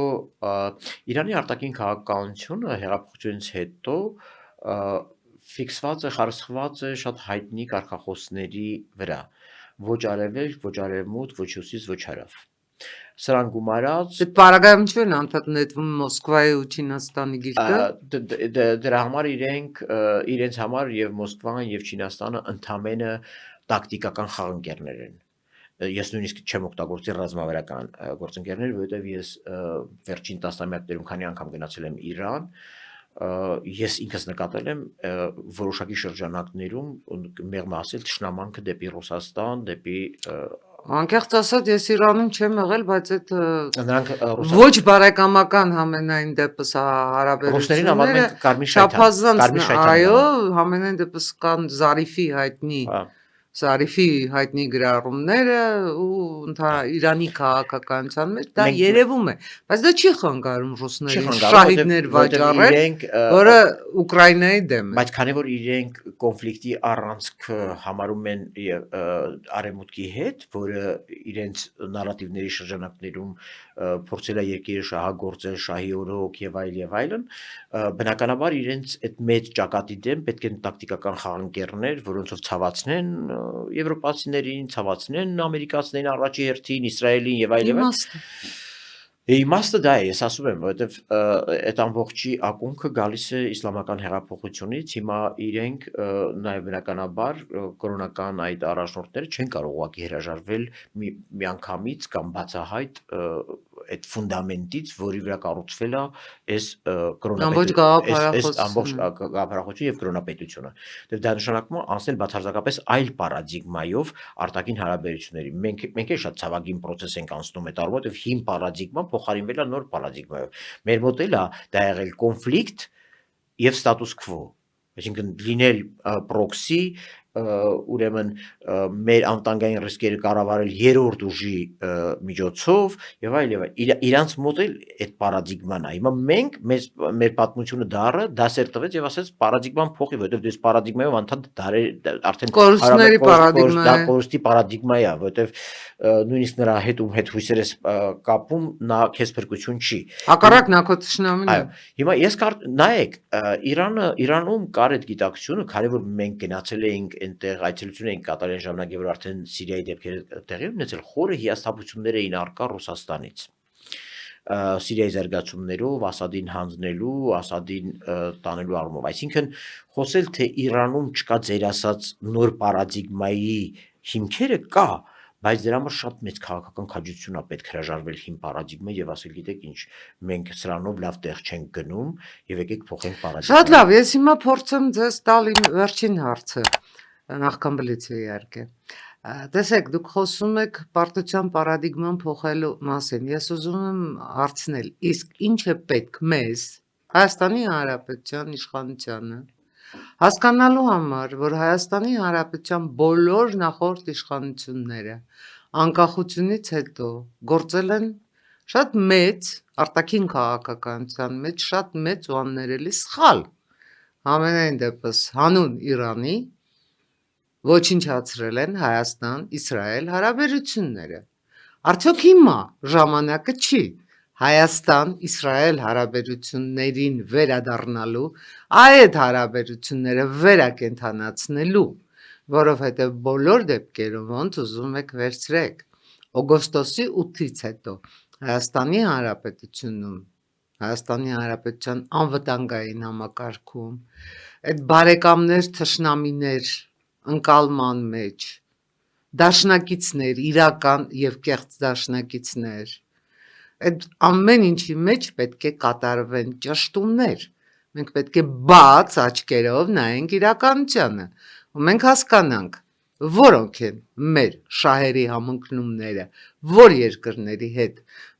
Իրանի արտաքին քաղաքականությունը հեղափոխությունից հետո ֆիքսված է, խարսխված է շատ հայտնի կարգախոսների վրա, ոչ արևելք, ոչ արևմուտք, ոչ հյուսիս, ոչ հարավ։ Սրան գումարած Այդ պարագայում չեն անդադ նետվում Մոսկվայի ու Չինաստանի գիրկը։ դրա համար իրենց համար եւ Մոսկվան եւ Չինաստանը ընդամենը տակտիկական խաղընկերներ են։ Ես նույնիսկ չեմ օգտագործի ռազմավարական գործընկերներ, որովհետև ես վերջին տասնամյակներում քանի անգամ գնացել եմ Իրան, ես ինքս նկատել եմ որոշակի շրջանակներում մեղմ ասել թշնամանքը դեպի Ռուսաստան, դեպի Անկեղծ ասած ես Իրանում չեմ եղել, բայց այդ նրանք ոչ բարեկամական համենայն դեպս հարաբերությունները շափազանց, այո, համենայն դեպս կան Զարիֆի հայտնի գրառումները ու Իրանի քաղաքականության մեջ դա երևում է, բայց դա չի խանգարում ռուսներին շահիդներ վաճառել, որը Ուկրաինայի դեմ է։ Բայց քանի որ իրենք կոնֆլիկտի առանցքը համարում են արևմուտքի հետ, որը իրենց նարատիվների շրջանակներում փորձել է երկիրը շահագործել, շահի օրոք եւ այլն, բնականաբար իրենց այդ մեծ ճակատի դեմ պետք են տակտիկական խաղընկերներ, որոնցով ցավացնեն եվրոպացիներին, ցավացնեն ամերիկացիներին առաջի հերթին, Իսրայելին եւ այլն։ Իմաստը դա է, ես ասում եմ, որովհետև այդ ամբողջի ակունքը գալիս է իսլամական հեղափոխությունից, հիմա իրենք նաև բնականաբար կրոնական այդ առաջնորդները չեն կարող ուղղակի հրաժարվել միանգամից կամ բացահայտ այդ ֆունդամենտից, որի վրա կառուցվել է այս ամբողջ գաղափարախոսությունը եւ կրոնապետությունը։ Դա նշանակում է անցնել բացարձակապես այլ պարադիգմայով արտաքին հարաբերությունների։ Մենք էլ շատ ցավագին process ենք անցնում այդ առումով, որովհետև հին պարադիգման փոխարինվել է նոր պարադիգմայով։ Մեր մոտ էլ դա եղել կոնֆլիկտ եւ status quo, այսինքն լինել proxy, ուրեմն մեր անտանգային ռիսկերը կառավարել երրորդ ուժի միջոցով եւ այլն։ Իրանց մոտ էլ այդ պարադիգման է։ Հիմա մենք մեր պատմությունը դասեր տվեց եւ ասեց պարադիգման փոխի, որովհետեւ դες պարադիգմայով արդեն կորստի պարադիգմա է, որովհետեւ նույնիսկ նրա հետ հույսեր ես կապում, նա քեզ փրկություն չի։ Հակառակ նա քո թշնամին է։ Այո։ Հիմա ես նայեք, Իրանում կար այդ գիտակցությունը, քանի որ մենք գնացել էինք այնտեղ այցելություն էինք կատարել այն ժամանակ, որ արդեն Սիրիայի դեպքերը տեղի ունեցել, խորը հիասթափություններ էին արկա Ռուսաստանից։ Սիրիայի զարգացումներով, Ասադին հանձնելու, Ասադին տանելու առումով, այսինքն խոսել թե Իրանում չկա ձեր ասած նոր պարադիգմայի հիմքերը կա, բայց դրա համար շատ մեծ քաղաքական քաջություն է պետք հրաժարվել հին պարադիգմա եւ ասել գիտեք ինչ, մենք սրանով լավ տեղ չենք գնում եւ եկեք փոխենք պարադիգման։ Շատ լավ, ես հիմա փորձեմ ձեզ տալ իմ վերջին հարցը, նախքան բլիցը իհարկե։ Տեսեք, դուք խոսում եք պարտության պարադիգման փոխելու մասին։ Ես ուզում եմ հարցնել, իսկ ինչ է պետք մեզ, Հայաստանի Հանրապետության իշխանությանը, հասկանալու համար, որ Հայաստանի Հանրապետության բոլոր նախորդ իշխանությունները անկախությունից հետո գործել են շատ մեծ արտաքին քաղաքականության մեջ շատ մեծ ու աններելի սխալ, Համենայն դեպս հանուն Իրանի ոչնչացրել են Հայաստան-Իսրայել հարաբերությունները։ Արդյոք հիմա ժամանակը չի Հայաստան-Իսրայել հարաբերություններին վերադառնալու, այդ հարաբերությունները վերակենդանացնելու, որովհետև բոլոր դեպքերում ոնց ուզում եք վերցրեք, օգոստոսի 8-ից հետո Հայաստանի Հանրապետությունում, Հայաստանի Հանրապետության անվտանգային համակարգում, այդ բարեկամներ, թշնամիներ ընկալման մեջ, դաշնակիցներ, իրական եւ կեղծ դաշնակիցներ, այդ ամեն ինչի մեջ պետք է կատարվեն ճշտումներ, մենք պետք է բաց աչքերով նայենք իրականությանը, ու մենք հասկանանք, որոնք են մեր շահերի համընկնումները, որ երկրների հետ,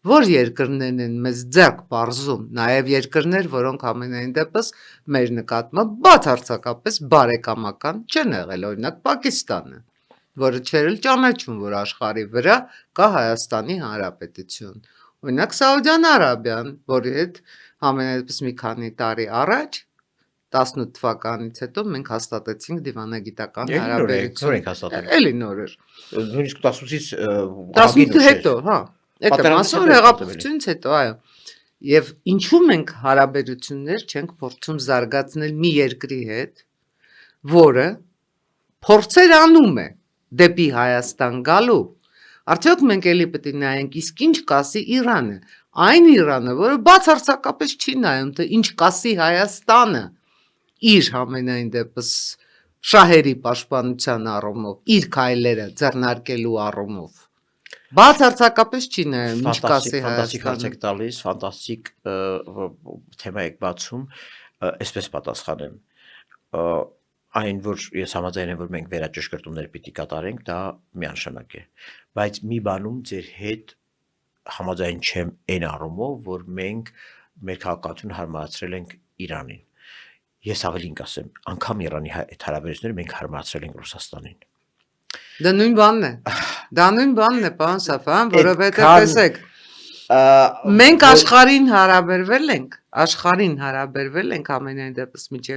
որ երկրներն են մեզ ձեռք պարզում, նաև երկրներ, որոնք ամենայն դեպս մեր նկատմամբ բացարձակապես բարեկամական չեն եղել, օրինակ Պակիստանը, որը չէր էլ ճանաչում, որ աշխարհի վրա կա Հայաստանի Հանրապետություն, օրինակ Սաուդյան Արաբիան, որի հետ ամենայնպես մի քանի տարի առաջ 18 թվականից հետո մենք հաստատեցինք դիվանագիտական հարաբերություն։ Էլի նոր էր։ Նույնիսկ 18-ից 18-ից հետո, հա։ Այդ մասով հեղափոխությունից հետո, այո։ Եվ ինչու մենք հարաբերություններ չենք փորձում զարգացնել մի երկրի հետ, որը փորձեր անում է դեպի Հայաստան գալու։ Արդյոք մենք էլի պետք է նայենք, իսկ ինչ կասի Իրանը, այն Իրանը, որը բացարձակապես չի նայում, թե ինչ կասի Հայաստանը իր համենայն դեպս շահերի պաշտպանության առումով, իր քայլերը ձեռնարկելու առումով։ Բացարձակապես չի նայում, ինչ կասի Հայաստանը։ Տալիս, ֆանտաստիկ թեմա եք բացում, այսպես պատասխանեմ։ Այն, որ ես համաձայն եմ, որ մենք վերաճշգրտումներ պիտի կատարենք, դա միանշանակ է, բայց մի բանում ձեր հետ համաձայն չեմ այն առումով, որ մենք մեր քաղաքացիությունը հարմարացրել ենք Իրանին։ Ես ավելին կասեմ, անգամ Իրանի այդ հարաբերությունները մենք հարմարացրել ենք Ռուսաստանին։ Դա նույն բանն է։ Դա նույն բանն է, պարոն Սաֆյան, որովհետև տեսեք, մենք աշխարհին հարաբերվել ենք ամենայն դեպս մինչև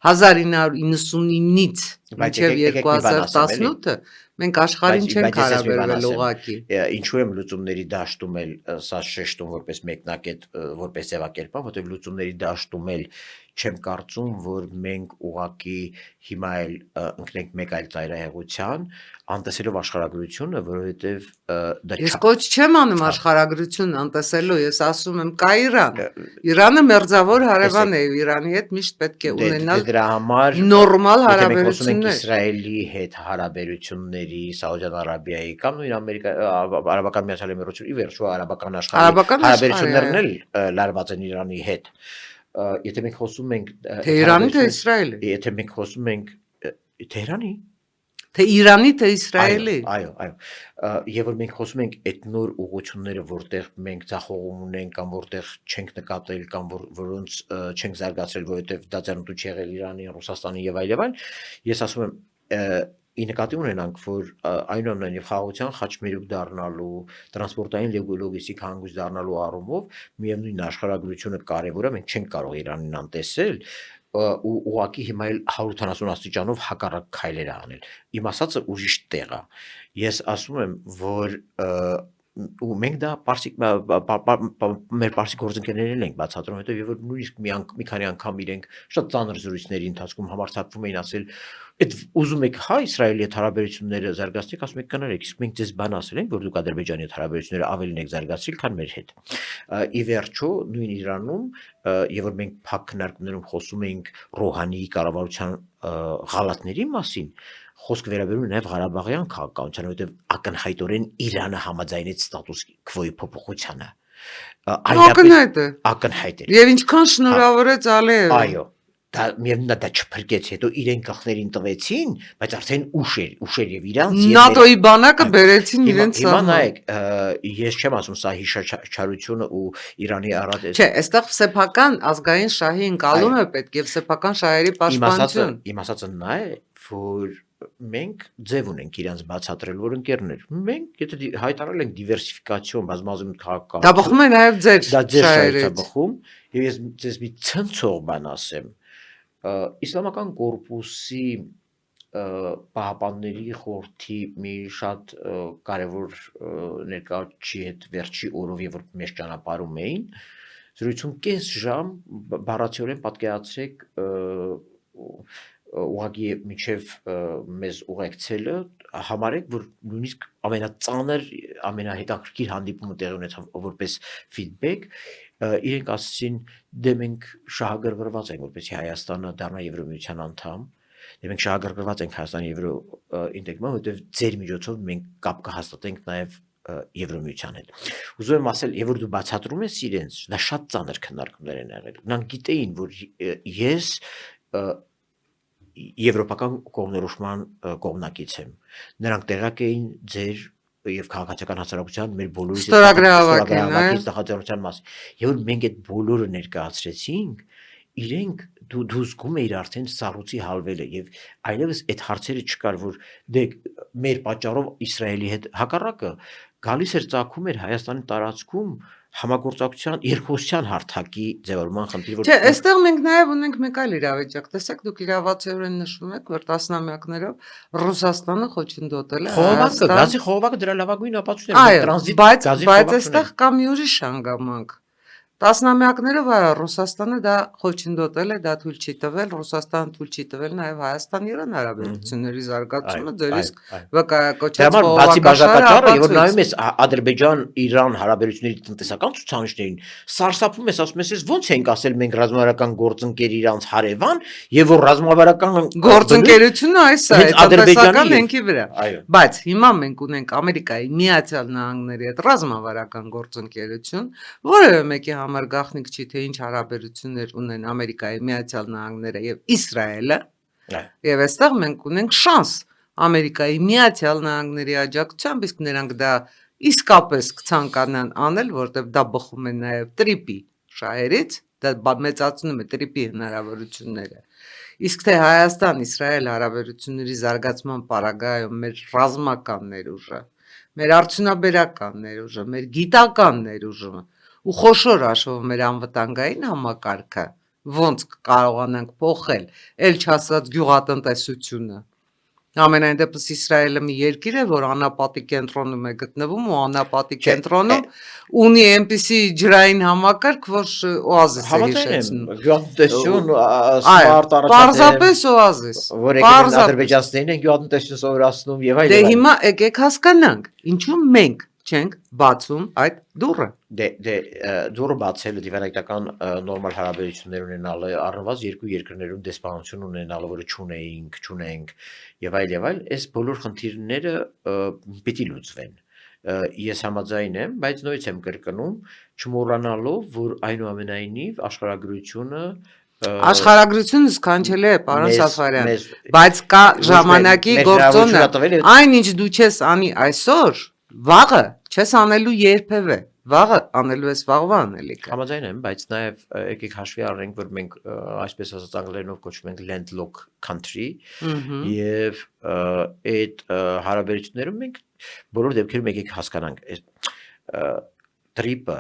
1999-ից մինչև 2018-ը մենք աշխարհին չենք հարաբերվել ուղղակի։ Ինչու եմ լուծումների դաշտում էլ սա շեշտում որպես մեկնակետ, որպես ձևակերպան, որտեղ լուծումների դաշտում էլ չեմ կարծում, որ մենք ուղղակի հիմա էլ ընկնենք մեկ այլ ծայրահեղության, անտեսելով աշխարհագրությունը, որովհետև դա Ես կոչ չեմ անում աշխարհագրությունը անտեսելու, ես ասում եմ կա Իրան։ Իրանը մերձավոր հարևան է, Իրանի հետ միշտ պետք է ունենալ դրա համար նորմալ հարաբերություններ Իսրայելի հետ հարաբերությունների, Սաուդյան Արաբիայի կամ նույն Արաբական Միացյալ Էմիրությունների, ի վերջո արաբական աշխարհի հարաբերություններն էլ լարված են Իրանի հետ։ Եթե մենք խոսում ենք թե Իրանի թե Իսրայելի, եթե մենք խոսում ենք Թեհրանի, թե Իրանի թե Իսրայելի, այո, եւ որ մենք խոսում ենք այդ նոր ուղղությունները, որտեղ մենք ցախողում ունենք կամ որտեղ չենք նկատել կամ որոնց չենք զարգացրել, որովհետեւ դա ցանոթ չի եղել Իրանի, Ռուսաստանի եւ այլն, ես ասում եմ ի նկատի ունենանք, որ այնուամենայնիվ խաղաղության խաչմերուկ դառնալու, տրանսպորտային լոգիստիկ հանգույց դառնալու առումով միևնույն աշխարհագրությունը կարևոր է, մենք չենք կարող Իրանին անտեսել ու ուղղակի հիմա էլ 170 աստիճանով հակառակ քայլեր անել։ Իմ ասածը ուրիշ տեղ է։ Ես ասում եմ, որ ու մենք դա մեր պարսիկ գործընկերներին ենք բացատրում, հետո եւ որ նույնիսկ մի քանի անգամ իրենք շատ ծանր զրույցների ընթացքում համարձակվում էին ասել, այդ ուզում եք հա Իսրայելի հետ հարաբերությունները զարգացնեք, ասում եք կներեք, իսկ մենք ձեզ բան ասել ենք, որ դուք Ադրբեջանի հետ հարաբերությունները ավելին եք զարգացրել, քան մեր հետ։ Ի վերջո նույն Իրանում եւ որ մենք փակ քննարկումներում խոսում ենք Ռոհանիի կառավարության ղալատների մասին, խոսք վերաբերում է նաև Ղարաբաղյան քաղաքականությանը, որովհետև ակնհայտորեն Իրանը համաձայնեց ստատուս քվոյի փոփոխությանը։ Ակնհայտ է։ Եվ ինչքան շնորհավորեց Ալիևը։ Այո, դա միևնույն դա չփրկեց, հետո իրեն գլխներին տվեցին, բայց արդեն ուշ էր եւ իրանց ՆԱՏՕ-ի բանակը բերեցին իրենց հիմա նայեք, ես չեմ ասում սա հիշաչարությունը ու Իրանի առատ Չէ, այստեղ սեփական ազգային շահի ընկալում է պետք եւ սեփական շահերի պաշտպանություն։ Իմ ասածը նա է, որ մենք ձև ունենք իրանց բացատրել, որ ընկերներ, մենք եթե հայտարարել ենք դիվերսիֆիկացիոն բազմազան քաղաքական։ Դա բխում է նաև ձեր շահերից։ Դա ձեր շահերից է բխում, եւ ես ձեզ մի ցնցող բան ասեմ։ իսլամական կորպուսի պահապանների խորհրդի մի շատ կարևոր ներկայացուցիչի հետ վերջի օրով եւ որ մեզ ճանապարհում էին զրույցում կես ժամ բառացիորեն պատկերացրեք ուղղակի միջև մեզ ուղեկցելը համարեք որ նույնիսկ ամենածանր ամենահետաքրքիր հանդիպումը տեղի ունեցավ որպես feedback իրենք ասացին դե մենք շահագրգռված ենք որպեսզի Հայաստանը դառնա Եվրոմիության անդամ դե մենք շահագրգռված ենք Հայաստանի Եվրո ինտեգրման որովհետև ձեր միջոցով մենք կապ կհաստատենք նաև Եվրոմիության հետ։ Ուզում եմ ասել, եւ որ դու բացատրում ես իրենց, դա շատ ծանր քննարկումներ են եղել։ Նրանք գիտեին, որ ես եվրոպական կողմնորոշման կողմնակից եմ։ Նրանք տեղյակ էին ձեր եւ քաղաքացիական հասարակության մեր բոլորի ստորագրահավաքին նախաձեռնության մասին։ Եվ որ մենք այդ բոլորը ներկայացրեցինք, իրենք դու զգում էիր արդեն սառույցի հալվելը եւ այլևս այդ հարցերը չկար որ դե մեր պատճառով Իսրայելի հետ հակառակը գալիս էր ծագում էր Հայաստանի տարածքում համագործակցության երկխոսության հարթակի ձևավորման խնդիր որ Չէ, այստեղ մենք նաև ունենք մեկ այլ իրավիճակ։ Տեսեք, դուք իրավացիորեն նշում եք, որ տասնամյակներով Ռուսաստանը խոչընդոտել է խողովակը, գազի խողովակը դրա լավագույն ապացույցն է, տրանզիտ գազի բայց այստեղ կա մի ուրիշ հանգամանք։ Տասնամյակներով Ռուսաստանը դա խոչընդոտել է, դա թույլ չի տվել, Ռուսաստանը թույլ չի տվել նաև Հայաստան-Իրան հարաբերությունների զարգացումը, ձեր իսկ վկայակոչած բացի բաժակաճառը, եւ որ նայում ես Ադրբեջան-Իրան հարաբերությունների տնտեսական ցուցանիշներին, սարսափում ես, ասում ես, ոնց ենք ասել մենք ռազմավարական գործընկեր իրանց հարևան, եւ որ ռազմավարական գործընկերությունը այս է, տնտեսական հենքի վրա։ Այո։ Բայց հիմա մենք ունենք Ամերիկայի Միացյալ Նահանգների հետ ռազմավարական գործընկերություն, որը մեկի համար գաղտնիք չի թե ինչ հարաբերություններ ունեն Ամերիկայի Միացյալ Նահանգները եւ Իսրայելը եւ այստեղ մենք ունենք շանս Ամերիկայի Միացյալ Նահանգների աջակցությամբ իսկ նրանք դա իսկապես կցանկանան անել որտեղ դա բխում է նաեւ տրիպի շահերից դա մեծացնում է տրիպի հնարավորությունները իսկ թե Հայաստան-Իսրայել հարաբերությունների զարգացման պարագայում մեր ռազմական ներուժը մեր արդյունաբերական ներուժը մեր գիտական ներուժը ու խոշոր հաշվով մեր անվտանգային համակարգը ոնց կարողանանք փոխել ել չասած գյուղատնտեսությունը ամենայն դեպս Իսրայելը մի երկիր է որ անապատի կենտրոնում է գտնվում ու անապատի կենտրոնում ունի այնպիսի ջրային համակարգ որ օազիս է հիշեցնում գյուղատնտեսություն սմարտ պարզապես օազիս որ ադրբեջանցիներն են գյուղատնտեսություն սովորացնում եւ այլն դե հիմա եկեք հասկանանք ինչու մենք չենք բացում այդ դուռը դե դուռը բացելը դիվանագիտական նորմալ հարաբերություններ ունենալը առնվազն երկու երկրներում դեսպանություն ունենալը որը չունենք եւ այլ այս բոլոր խնդիրները պիտի լուծվեն ես համաձայն եմ բայց նույնիսկ եմ կրկնում չմոռանալով որ այնուամենայնիվ աշխարհագրությունը սքանչելի է պարոն Սաֆարյան բայց կա ժամանակի գործոնը այնինչ դու չես անի այսօր վաղը չես անելու երբևէ վաղը անելու ես վաղվա անելիքը համաձայն եմ բայց նաև եկեք հաշվի առնենք որ մենք այսպես ասած անգլերենով կոչվում ենք landlocked country եւ այդ հարաբերություններում մենք բոլոր դեպքերում եկեք հասկանանք տրիպը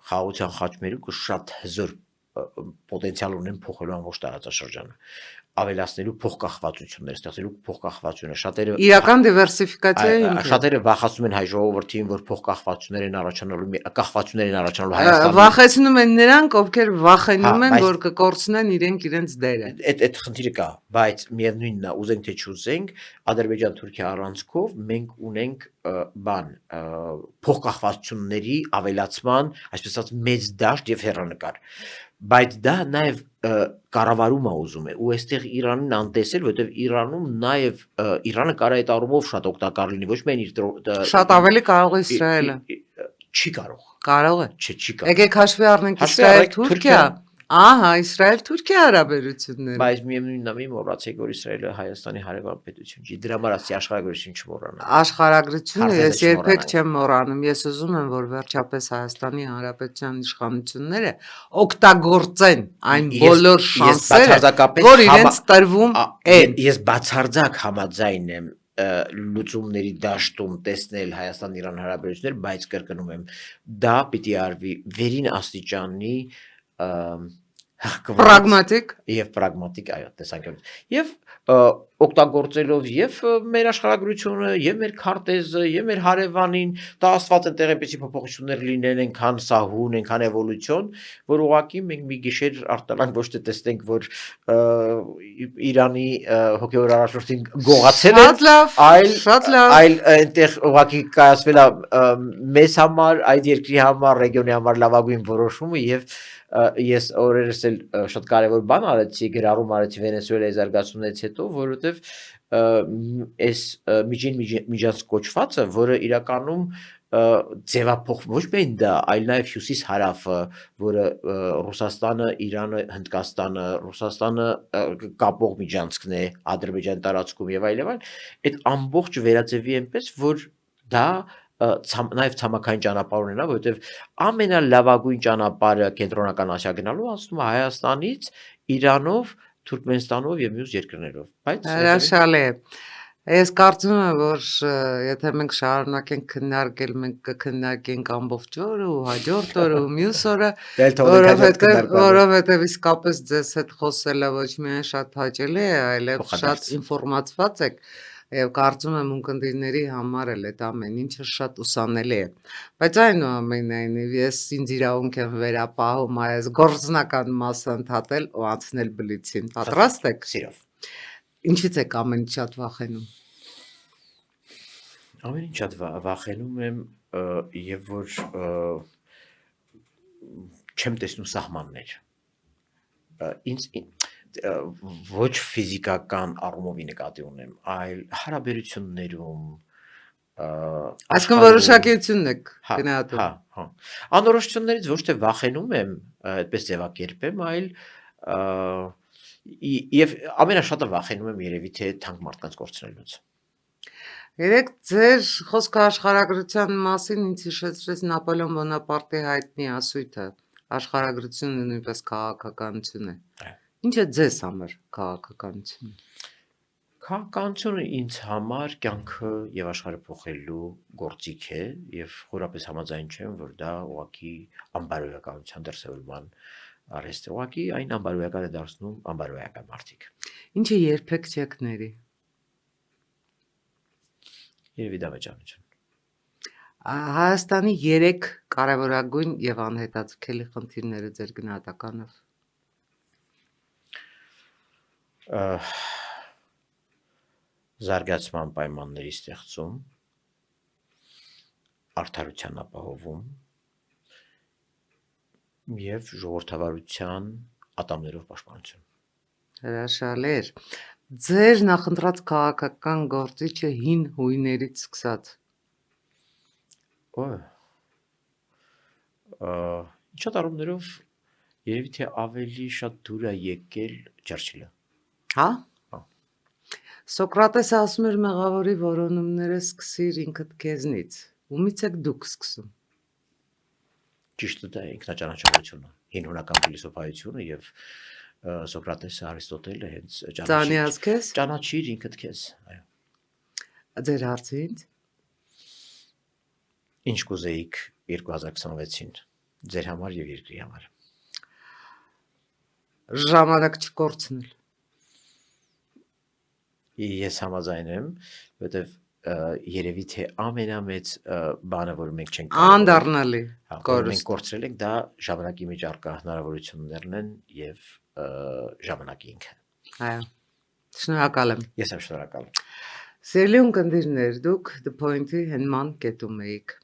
խաղաղության խաչմերուկը շատ հզոր պոտենցիալ ունեն փոխելու ամբողջ տարածաշրջանը ավելացնելու փոխկախվածություններ ստեղծելու փոխկախվածությունը շատերը իրական դիվերսիֆիկացիա շատերը վախեցնում են հայ ժողովրդին որ փոխկախվածություններ են առաջանալու կախվածություններ են առաջանալու Հայաստանում վախեցնում են նրանք ովքեր վախենում են որ կկորցնեն իրենց դերը այդ խնդիրը կա բայց միևնույնն է ուզենք թե չուզենք Ադրբեջան-Թուրքիա առանցքով մենք ունենք փոխկախվածությունների ավելացման այսպես ասած մեծ դաշտ եւ հեռանկար բայց դա նաև կառավարումը ուզում է ու այստեղ Իրանին անտեսել որովհետև Իրանում նաև Իրանը կարա այդ առումով շատ օգտակար լինի ոչ միայն իր շատ ավելի կարող է Իսրայելը չի կարող է չի կարող եկեք հաշվի առնենք Իսրայել-Թուրքիա ահա Իսրայել-Թուրքիա հարաբերությունները բայց միևնույնն է մի մոռացեք որ Իսրայելը Հայաստանի հարևան պետություն չի դրա համար ասի աշխարհագրություն չմոռանանք աշխարհագրությունը ես երբեք չեմ մոռանում ես ուզում եմ որ վերջապես Հայաստանի Հանրապետության իշխանությունները օգտագործեն այն բոլոր շանսերը որ իրենց տրվում են ես բացարձակ համաձայն եմ լուծումների դաշտում տեսնել Հայաստան-Իրան հարաբերություններ բայց կրկնում եմ դա պիտի արվի վերին աստիճանի կվնաց Պրագմատիկ։ եւ պրագմատիկ, այո, տեսանկյունից։ Եվ օգտագործելով եւ մեր աշխարհագրությունը, եւ մեր քարտեզը, եւ մեր հարևանին, դա աստված այնտեղ այնպեսի փոփոխություններ լինեն, այնքան սահուն, այնքան էվոլյուցիոն, որ ուղղակի մենք մի գիշեր արտանանք ոչ թե տեսնենք, որ Իրանի հոգեոր առաջնորդին գողացել են, Շատ լավ, շատ լավ։ այլ այնտեղ ուղղակի կայացվել է մեզ համար, այդ երկրի համար, ռեգիոնի համար լավագույն որոշումը եւ ես օրերս էլ շատ կարևոր բան արեցի, գրառում արեցի Վենեսուելայի զարգացումից հետո, որովհետև այս միջանց կոչվածը, որը իրականում ձևափոխվում ոչ միայն դա, այլ նաև հյուսիս-հարավը, որը Ռուսաստանը, Իրանը, Հնդկաստանը, Ռուսաստանը կապող միջանցքն է Ադրբեջանի տարածքում եւ այլ, այդ ամբողջը վերածվի այնպես, որ դա նաև ցամաքային ճանապարհ ունենա, որովհետև ամենալավագույն ճանապարհը կենտրոնական Ասիա գնալու անցնում է Հայաստանից, Իրանով, Թուրքմենստանով եւ մյուս երկրներով։ Բայց Հրաշալի է։ Ես կարծում եմ, որ եթե մենք շարունակենք քննարկել, մենք կքննարկենք ամբողջ օրը ու հաջորդ օրը ու մյուս օրը, դել թողնենք հաջորդ քննարկմանը։ որովհետև իսկապես ձեզ հետ խոսելը ոչ միայն շատ հաճելի է, այլև Փոխադարձ։ շատ ինֆորմացված եք եւ կարծում եմ ունկնդիրների համար էլ այդ ամեն ինչը շատ ուսանելի է։ Բայց այնուամենայնիվ ես ինձ իրավունք եմ վերապահում այս գործնական մասը ընդհատել ու անցնել բլիցին։ Պատրաստ եք։ Սիրով։ Ինչից եք ամեն ինչ շատ վախենում։ Ամեն ինչ շատ վախենում եմ եւ որ չեմ տեսնում սահմաններ։ Ինձ ոչ ֆիզիկական առումովի նկատի ունեմ, այլ հարաբերություններում Այսինքն որոշակիությունն եք գնահատում։ Հա։ Անորոշություններից ոչ թե վախենում եմ, այդպես ձևակերպեմ, այլ եւ ամենաշատը վախենում եմ երևի թե թանկ մարդկանց կորցնելուց։ Երեք ձեր խոսքը աշխարհագրության մասին ինձ հիշեցրեց Նապոլեոն Բոնապարտի հայտնի ասույթը. աշխարհագրությունը նույնպես քաղաքականություն է։ Ինչ է ձեզ համար քաղաքականությունը։ Քաղաքականությունը ինձ համար կյանքը եւ աշխարհը փոխելու գործիք է եւ խորապես համաձայն չեմ, որ դա ուղղակի անբարոյականության դրսևորման արհեստ է։ Ուղղակի այն անբարոյական է դարձնում անբարոյական մարդիկ։ Ինչը երբեք չեք ների։ Երևի դավաճանություն։ Հայաստանի 3 կարևորագույն եւ անհետաձգելի խնդիրները ձեր գնահատականով։ Զարգացման պայմանների ստեղծում, արդարության ապահովում եւ ժողովրդավարության ատամներով պաշտպանություն։ Հրաշալի էր։ Ձեր նախընտրած քաղաքական գործիչը հին հույներից սկսած։ Շատ առումներով երևի թե ավելի շատ դուր է եկել Չերչիլը։ Հա։ Սոկրատեսը ասում էր մեղավորի որոնումները սկսիր ինքդ քեզնից։ Ումից եք դուք սկսում։ Ճիշտը դա ինքնաճանաչողությունը, հին հունական փիլիսոփայությունը եւ Սոկրատեսը, Արիստոտելը հենց Ծանիած քեզ։ ճանաչիր ինքդ քեզ, այո։ Ձեր հարցը ինձ։ Ինչ կուզեիք 2026-ին ձեր համար եւ երկրի համար։ Ժամանակ չկորցնել։ Ես համաձայն եմ, որովհետեւ երևի թե ամենամեծ բանը, որ մենք չենք Անդառնալի մենք կորցրել ենք, դա ժամանակի մեջ առկա հնարավորություններն են եւ ժամանակի ինքը։ Այո։ Շնորհակալ եմ։ Ես եմ շնորհակալ։ Սիրելի ունկնդիրներ, դուք The Point-ի հենման կետում եք։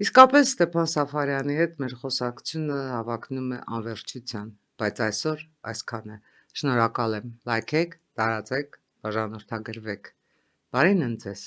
Իսկապես Ստեփան Սաֆարյանի հետ մեր խոսակցությունը հավակնում է անվերջության, բայց այսօր այսքան է։ Շնորհակալ եմ։ Լայքեք, տարածեք, բաժանորդագրվեք։ Բարին ընդ ձեզ։